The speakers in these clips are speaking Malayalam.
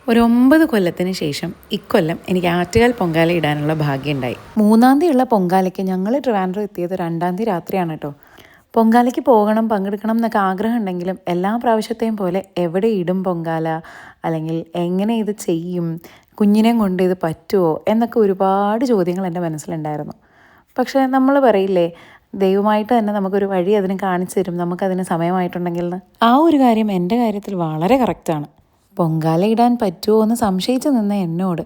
ഒരു 9 കൊല്ലത്തിന് ശേഷം ഇക്കൊല്ലം എനിക്ക് ആറ്റുകാൽ പൊങ്കാല ഇടാനുള്ള ഭാഗ്യമുണ്ടായി. 3-ാം തീയതിയുള്ള പൊങ്കാലയ്ക്ക് ഞങ്ങൾ ട്രിവാൻഡ്രം എത്തിയത് 2-ാം തീയതി രാത്രിയാണ് കേട്ടോ. പൊങ്കാലയ്ക്ക് പോകണം, പങ്കെടുക്കണം എന്നൊക്കെ ആഗ്രഹം ഉണ്ടെങ്കിലും എല്ലാ പ്രാവശ്യത്തെയും പോലെ എവിടെ ഇടും പൊങ്കാല, അല്ലെങ്കിൽ എങ്ങനെ ഇത് ചെയ്യും, കുഞ്ഞിനെയും കൊണ്ട് ഇത് പറ്റുമോ എന്നൊക്കെ ഒരുപാട് ചോദ്യങ്ങൾ എൻ്റെ മനസ്സിലുണ്ടായിരുന്നു. പക്ഷേ നമ്മൾ പറയില്ലേ, ദൈവമായിട്ട് തന്നെ നമുക്കൊരു വഴി അതിന് കാണിച്ചു തരും, നമുക്കതിന് സമയമായിട്ടുണ്ടെങ്കിൽ എന്ന്. ആ ഒരു കാര്യം എൻ്റെ കാര്യത്തിൽ വളരെ കറക്റ്റാണ്. പൊങ്കാല ഇടാൻ പറ്റുമോ എന്ന് സംശയിച്ച് നിന്ന എന്നോട്,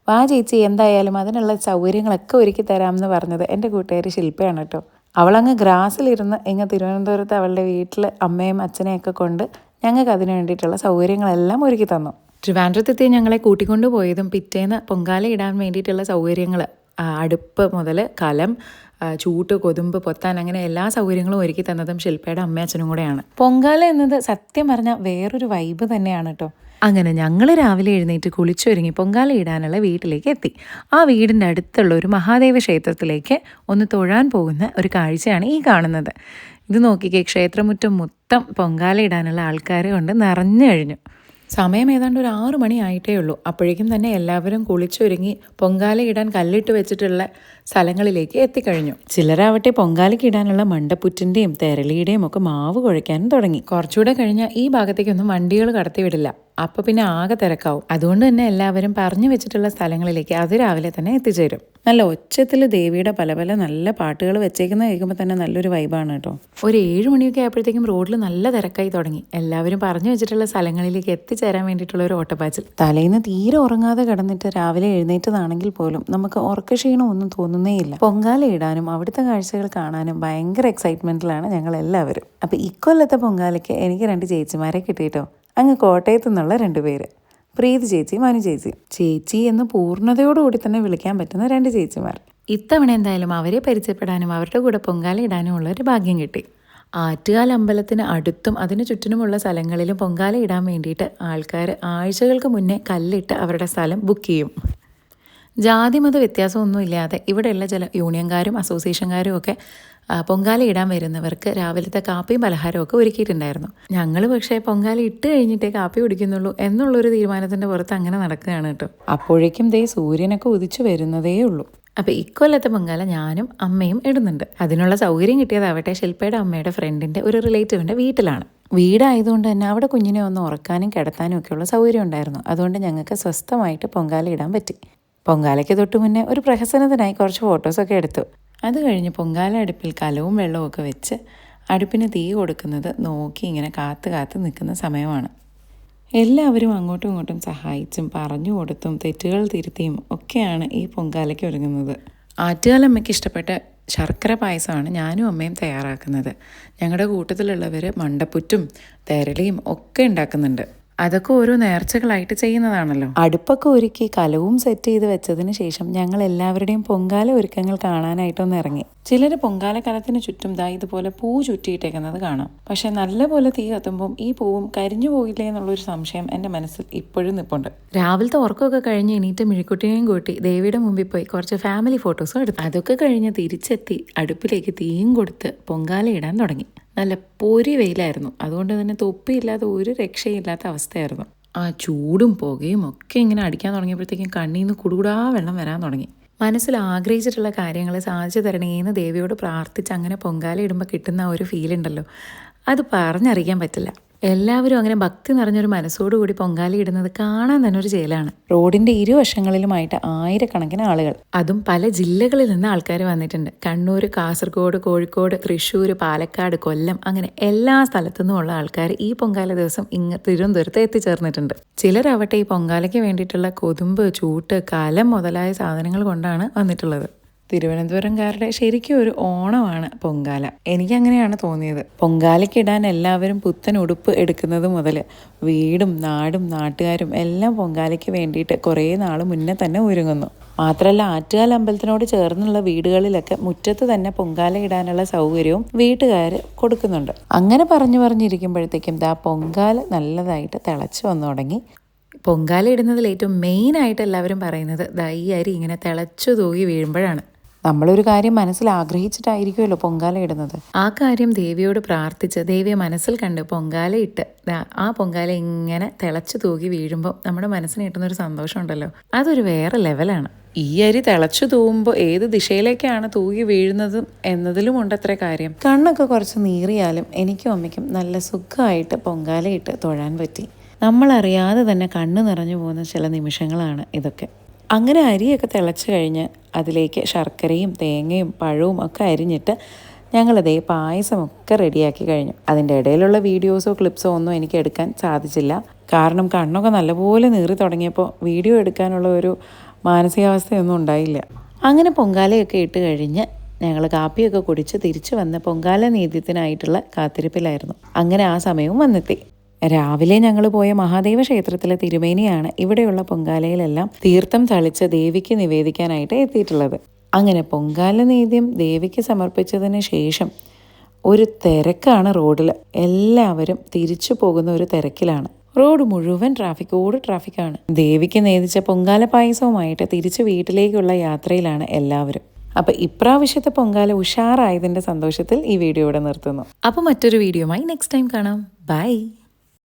വാ ചേച്ചി എന്തായാലും അതിനുള്ള സൗകര്യങ്ങളൊക്കെ ഒരുക്കി തരാമെന്ന് പറഞ്ഞത് എൻ്റെ കൂട്ടുകാരി ശില്പയാണ് കേട്ടോ. അവളങ്ങ് ഗ്രാസിലിരുന്ന് ഇങ്ങ് തിരുവനന്തപുരത്ത് അവളുടെ വീട്ടിൽ അമ്മയും അച്ഛനെയൊക്കെ കൊണ്ട് ഞങ്ങൾക്ക് അതിന് വേണ്ടിയിട്ടുള്ള സൗകര്യങ്ങളെല്ലാം ഒരുക്കി തന്നു. ട്രിവാൻഡ്രത്തെത്തി ഞങ്ങളെ കൂട്ടിക്കൊണ്ടു പോയതും പിറ്റേന്ന് പൊങ്കാല ഇടാൻ വേണ്ടിയിട്ടുള്ള സൗകര്യങ്ങൾ, അടുപ്പ് മുതൽ കലം, ചൂട്ട്, കൊതുമ്പ്, പൊത്താൻ, അങ്ങനെ എല്ലാ സൗകര്യങ്ങളും ഒരുക്കി തന്നതും ശില്പയുടെ അമ്മയച്ഛനും കൂടെയാണ്. പൊങ്കാല എന്നത് സത്യം പറഞ്ഞാൽ വേറൊരു വൈബ് തന്നെയാണ് കേട്ടോ. അങ്ങനെ ഞങ്ങൾ രാവിലെ എഴുന്നേറ്റ് കുളിച്ചൊരുങ്ങി പൊങ്കാല ഇടാനുള്ള വീട്ടിലേക്ക് എത്തി. ആ വീടിൻ്റെ അടുത്തുള്ള ഒരു മഹാദേവ ക്ഷേത്രത്തിലേക്ക് ഒന്ന് തൊഴാൻ പോകുന്ന ഒരു കാഴ്ചയാണ് ഈ കാണുന്നത്. ഇത് നോക്കിക്കേ, ക്ഷേത്രമുറ്റം മൊത്തം പൊങ്കാല ഇടാനുള്ള ആൾക്കാരെ കൊണ്ട് നിറഞ്ഞു കഴിഞ്ഞു. സമയം ഏതാണ്ട് ഒരു 6 മണി ആയിട്ടേ ഉള്ളൂ. അപ്പോഴേക്കും തന്നെ എല്ലാവരും കുളിച്ചൊരുങ്ങി പൊങ്കാല ഇടാൻ കല്ലിട്ട് വെച്ചിട്ടുള്ള സ്ഥലങ്ങളിലേക്ക് എത്തിക്കഴിഞ്ഞു. ചിലരാവട്ടെ പൊങ്കാലയ്ക്ക് ഇടാനുള്ള മണ്ടപ്പുറ്റിൻ്റെയും തെരളിയുടെയും ഒക്കെ മാവ് കുഴയ്ക്കാനും തുടങ്ങി. കുറച്ചുകൂടെ കഴിഞ്ഞാൽ ഈ ഭാഗത്തേക്കൊന്നും വണ്ടികൾ കടത്തിവിടില്ല, അപ്പോൾ പിന്നെ ആകെ തിരക്കാവും. അതുകൊണ്ട് തന്നെ എല്ലാവരും പറഞ്ഞു വെച്ചിട്ടുള്ള സ്ഥലങ്ങളിലേക്ക് അതിരാവിലെ തന്നെ എത്തിച്ചേരും. നല്ല ഒച്ചത്തിൽ ദേവിയുടെ പല പല നല്ല പാട്ടുകൾ വെച്ചേക്കുന്ന കേൾക്കുമ്പോൾ തന്നെ നല്ലൊരു വൈബാണ് കേട്ടോ. ഒരു 7 മണിയൊക്കെ ആയപ്പോഴത്തേക്കും റോഡിൽ നല്ല തിരക്കായി തുടങ്ങി. എല്ലാവരും പറഞ്ഞു വെച്ചിട്ടുള്ള സ്ഥലങ്ങളിലേക്ക് എത്തിച്ചേരാൻ വേണ്ടിയിട്ടുള്ള ഒരു ഓട്ടപ്പാച്ചിൽ. തലേന്ന് തീരെ ഉറങ്ങാതെ കിടന്നിട്ട് രാവിലെ എഴുന്നേറ്റതാണെങ്കിൽ പോലും നമുക്ക് ഉറക്കക്ഷീണം ഒന്നും തോന്നുന്നേയില്ല. പൊങ്കാല ഇടാനും അവിടുത്തെ കാഴ്ചകൾ കാണാനും ഭയങ്കര എക്സൈറ്റ്മെന്റിലാണ് ഞങ്ങൾ എല്ലാവരും. അപ്പോൾ ഇക്കൊല്ലത്തെ പൊങ്കാലയ്ക്ക് എനിക്ക് 2 ചേച്ചിമാരെ കിട്ടിയിട്ടോ. അങ്ങ് കോട്ടയത്തു നിന്നുള്ള 2 പേര്, പ്രീതി ചേച്ചി, മനു ചേച്ചി. ചേച്ചി എന്ന് പൂർണ്ണതയോടുകൂടി തന്നെ വിളിക്കാൻ പറ്റുന്ന 2 ചേച്ചിമാർ. ഇത്തവണ എന്തായാലും അവരെ പരിചയപ്പെടാനും അവരുടെ കൂടെ പൊങ്കാല ഇടാനും ഉള്ള ഒരു ഭാഗ്യം കിട്ടി. ആറ്റുകാൽ അമ്പലത്തിന് അടുത്തും അതിന് ചുറ്റിനുമുള്ള സ്ഥലങ്ങളിലും പൊങ്കാല ഇടാൻ വേണ്ടിയിട്ട് ആൾക്കാർ ആഴ്ചകൾക്ക് മുന്നേ കല്ലിട്ട് അവരുടെ സ്ഥലം ബുക്ക് ചെയ്യും. ജാതിമത വ്യത്യാസമൊന്നും ഇല്ലാതെ ഇവിടെയുള്ള ചില യൂണിയൻകാരും അസോസിയേഷൻകാരും ഒക്കെ പൊങ്കാല ഇടാൻ വരുന്നവർക്ക് രാവിലത്തെ കാപ്പിയും പലഹാരവും ഒക്കെ ഒരുക്കിയിട്ടുണ്ടായിരുന്നു. ഞങ്ങൾ പക്ഷേ പൊങ്കാല ഇട്ട് കഴിഞ്ഞിട്ടേ കാപ്പി കുടിക്കുന്നുള്ളൂ എന്നുള്ളൊരു തീരുമാനത്തിൻ്റെ പുറത്ത് അങ്ങനെ നടക്കുകയാണ് കേട്ടോ. അപ്പോഴേക്കും ദേ സൂര്യനൊക്കെ ഉദിച്ചു വരുന്നതേ ഉള്ളൂ. അപ്പോൾ ഇക്കൊല്ലത്തെ പൊങ്കാല ഞാനും അമ്മയും ഇടുന്നുണ്ട്. അതിനുള്ള സൗകര്യം കിട്ടിയതാവട്ടെ ശില്പയുടെ അമ്മയുടെ ഫ്രണ്ടിൻ്റെ ഒരു റിലേറ്റീവിൻ്റെ വീട്ടിലാണ്. വീടായതുകൊണ്ട് തന്നെ അവിടെ കുഞ്ഞിനെ ഒന്ന് ഉറക്കാനും കിടത്താനും ഒക്കെയുള്ള സൗകര്യം ഉണ്ടായിരുന്നു. അതുകൊണ്ട് ഞങ്ങൾക്ക് സ്വസ്ഥമായിട്ട് പൊങ്കാല ഇടാൻ പറ്റി. പൊങ്കാലയ്ക്ക് തൊട്ട് മുന്നേ ഒരു പ്രഹസനത്തിനായി കുറച്ച് ഫോട്ടോസൊക്കെ എടുത്തു. അത് കഴിഞ്ഞ് പൊങ്കാല അടുപ്പിൽ കലവും വെള്ളവും ഒക്കെ വെച്ച് അടുപ്പിന് തീ കൊടുക്കുന്നത് നോക്കി ഇങ്ങനെ കാത്ത് നിൽക്കുന്ന സമയമാണ്. എല്ലാവരും അങ്ങോട്ടും ഇങ്ങോട്ടും സഹായിച്ചും പറഞ്ഞു കൊടുത്തും തെറ്റുകൾ തിരുത്തിയും ഒക്കെയാണ് ഈ പൊങ്കാലയ്ക്ക് ഒരുങ്ങുന്നത്. ആറ്റുകാലമ്മയ്ക്ക് ഇഷ്ടപ്പെട്ട ശർക്കര പായസമാണ് ഞാനും അമ്മയും തയ്യാറാക്കുന്നത്. ഞങ്ങളുടെ കൂട്ടത്തിലുള്ളവർ മണ്ടപ്പുറ്റും തെരളിയും ഒക്കെ ഉണ്ടാക്കുന്നുണ്ട്. അതൊക്കെ ഓരോ നേർച്ചകളായിട്ട് ചെയ്യുന്നതാണല്ലോ. അടുപ്പൊക്കെ ഒരുക്കി കലവും സെറ്റ് ചെയ്ത് വെച്ചതിന് ശേഷം ഞങ്ങൾ എല്ലാവരുടെയും പൊങ്കാല ഒരുക്കങ്ങൾ കാണാനായിട്ടൊന്ന് ഇറങ്ങി. ചിലർ പൊങ്കാല കലത്തിന് ചുറ്റും ഇതുപോലെ പൂ ചുറ്റിയിട്ടേക്കുന്നത് കാണാം. പക്ഷെ നല്ലപോലെ തീ കത്തുമ്പം ഈ പൂവും കരിഞ്ഞു പോയില്ലേ എന്നുള്ളൊരു സംശയം എൻ്റെ മനസ്സിൽ ഇപ്പോഴും നിൽപ്പുണ്ട്. രാവിലത്തെ ഉറക്കമൊക്കെ കഴിഞ്ഞ് എണീറ്റ് മിഴിക്കുട്ടിനെയും കൂട്ടി ദേവിയുടെ മുമ്പിൽ പോയി കുറച്ച് ഫാമിലി ഫോട്ടോസും എടുത്തു. അതൊക്കെ കഴിഞ്ഞ് തിരിച്ചെത്തി അടുപ്പിലേക്ക് തീയും കൊടുത്ത് പൊങ്കാല ഇടാൻ തുടങ്ങി. നല്ല പൊരി വെയിലായിരുന്നു. അതുകൊണ്ട് തന്നെ തൊപ്പിയില്ലാത്ത ഒരു രക്ഷയില്ലാത്ത അവസ്ഥയായിരുന്നു. ആ ചൂടും പുകയും ഒക്കെ ഇങ്ങനെ അടിക്കാൻ തുടങ്ങിയപ്പോഴത്തേക്കും കണ്ണിൽ നിന്ന് കുടുകുടാ വെള്ളം വരാൻ തുടങ്ങി. മനസ്സിൽ ആഗ്രഹിച്ചിട്ടുള്ള കാര്യങ്ങൾ സാധിച്ചു തരണേന്ന് ദേവിയോട് പ്രാർത്ഥിച്ച് അങ്ങനെ പൊങ്കാല ഇടുമ്പോൾ കിട്ടുന്ന ഒരു ഫീൽ ഉണ്ടല്ലോ, അത് പറഞ്ഞറിയിക്കാൻ പറ്റില്ല. എല്ലാവരും അങ്ങനെ ഭക്തി നിറഞ്ഞൊരു മനസ്സോടുകൂടി പൊങ്കാല ഇടുന്നത് കാണാൻ തന്നെ ഒരു ചേലാണ്. റോഡിന്റെ ഇരുവശങ്ങളിലുമായിട്ട് ആയിരക്കണക്കിന് ആളുകൾ, അതും പല ജില്ലകളിൽ നിന്ന് ആൾക്കാർ വന്നിട്ടുണ്ട്. കണ്ണൂർ, കാസർഗോഡ്, കോഴിക്കോട്, തൃശ്ശൂർ, പാലക്കാട്, കൊല്ലം, അങ്ങനെ എല്ലാ സ്ഥലത്തു നിന്നുമുള്ള ആൾക്കാർ ഈ പൊങ്കാല ദിവസം തിരുവനന്തപുരത്ത് എത്തിച്ചേർന്നിട്ടുണ്ട്. ചിലരാവട്ടെ ഈ പൊങ്കാലയ്ക്ക് വേണ്ടിയിട്ടുള്ള കൊതുമ്പ്, ചൂട്ട്, കലം മുതലായ സാധനങ്ങൾ കൊണ്ടാണ് വന്നിട്ടുള്ളത്. തിരുവനന്തപുരംകാരുടെ ശരിക്കും ഒരു ഓണമാണ് പൊങ്കാല. എനിക്കങ്ങനെയാണ് തോന്നിയത്. പൊങ്കാലയ്ക്കിടാൻ എല്ലാവരും പുത്തൻ ഉടുപ്പ് എടുക്കുന്നത് മുതൽ വീടും നാടും നാട്ടുകാരും എല്ലാം പൊങ്കാലയ്ക്ക് വേണ്ടിയിട്ട് കുറേ നാൾ മുന്നേ തന്നെ ഒരുങ്ങുന്നു. മാത്രമല്ല ആറ്റുകാൽ അമ്പലത്തിനോട് ചേർന്നുള്ള വീടുകളിലൊക്കെ മുറ്റത്ത് തന്നെ പൊങ്കാല ഇടാനുള്ള സൗകര്യവും വീട്ടുകാർ കൊടുക്കുന്നുണ്ട്. അങ്ങനെ പറഞ്ഞിരിക്കുമ്പോഴത്തേക്കും പൊങ്കാല നല്ലതായിട്ട് തിളച്ച് വന്നു തുടങ്ങി. പൊങ്കാല ഇടുന്നതിൽ ഏറ്റവും മെയിനായിട്ട് എല്ലാവരും പറയുന്നത് ഈ അരി ഇങ്ങനെ തിളച്ചു തൂകി വീഴുമ്പോഴാണ്. നമ്മളൊരു കാര്യം മനസ്സിൽ ആഗ്രഹിച്ചിട്ടായിരിക്കുമല്ലോ പൊങ്കാല ഇടുന്നത്. ആ കാര്യം ദേവിയോട് പ്രാർത്ഥിച്ച് ദേവിയെ മനസ്സിൽ കണ്ട് പൊങ്കാല ഇട്ട് ആ പൊങ്കാല ഇങ്ങനെ തിളച്ച് തൂകി വീഴുമ്പോൾ നമ്മുടെ മനസ്സിന് കിട്ടുന്നൊരു സന്തോഷം ഉണ്ടല്ലോ, അതൊരു വേറെ ലെവലാണ്. ഈ അരി തിളച്ചു തൂവുമ്പോൾ ഏത് ദിശയിലേക്കാണ് തൂകി വീഴുന്നതും എന്നതിലും ഉണ്ടത്ര കാര്യം. കണ്ണൊക്കെ കുറച്ച് നീറിയാലും എനിക്കും അമ്മയ്ക്കും നല്ല സുഖമായിട്ട് പൊങ്കാലയിട്ട് തൊഴാൻ പറ്റി. നമ്മളറിയാതെ തന്നെ കണ്ണ് നിറഞ്ഞു പോകുന്ന ചില നിമിഷങ്ങളാണ് ഇതൊക്കെ. അങ്ങനെ അരിയൊക്കെ തിളച്ച് കഴിഞ്ഞ് അതിലേക്ക് ശർക്കരയും തേങ്ങയും പഴവും ഒക്കെ അരിഞ്ഞിട്ട് ഞങ്ങളതേ പായസമൊക്കെ റെഡിയാക്കി കഴിഞ്ഞു. അതിൻ്റെ ഇടയിലുള്ള വീഡിയോസോ ക്ലിപ്സോ ഒന്നും എനിക്ക് എടുക്കാൻ സാധിച്ചില്ല. കാരണം കണ്ണൊക്കെ നല്ലപോലെ നീറി തുടങ്ങിയപ്പോൾ വീഡിയോ എടുക്കാനുള്ള ഒരു മാനസികാവസ്ഥയൊന്നും ഉണ്ടായില്ല. അങ്ങനെ പൊങ്കാലയൊക്കെ ഇട്ട് കഴിഞ്ഞ് ഞങ്ങൾ കാപ്പിയൊക്കെ കുടിച്ച് തിരിച്ചു വന്ന് പൊങ്കാല നേദ്യത്തിനായിട്ടുള്ള കാത്തിരിപ്പിലായിരുന്നു. അങ്ങനെ ആ സമയവും വന്നെത്തി. രാവിലെ ഞങ്ങൾ പോയ മഹാദേവ ക്ഷേത്രത്തിലെ തിരുമേനിയാണ് ഇവിടെയുള്ള പൊങ്കാലയിലെല്ലാം തീർത്ഥം തളിച്ച് ദേവിക്ക് നിവേദിക്കാനായിട്ട് എത്തിയിട്ടുള്ളത്. അങ്ങനെ പൊങ്കാല നേദ്യം ദേവിക്ക് സമർപ്പിച്ചതിന് ശേഷം ഒരു തിരക്കാണ് റോഡിൽ. എല്ലാവരും തിരിച്ചു പോകുന്ന ഒരു തിരക്കിലാണ്. റോഡ് മുഴുവൻ ട്രാഫിക്കാണ്. ദേവിക്ക് നേദിച്ച പൊങ്കാല പായസവുമായിട്ട് തിരിച്ച് വീട്ടിലേക്കുള്ള യാത്രയിലാണ് എല്ലാവരും. അപ്പോൾ ഇപ്രാവശ്യത്തെ പൊങ്കാല ഉഷാറായതിൻ്റെ സന്തോഷത്തിൽ ഈ വീഡിയോ ഇവിടെ നിർത്തുന്നു. അപ്പോൾ മറ്റൊരു വീഡിയോയുമായി നെക്സ്റ്റ് ടൈം കാണാം. ബൈ.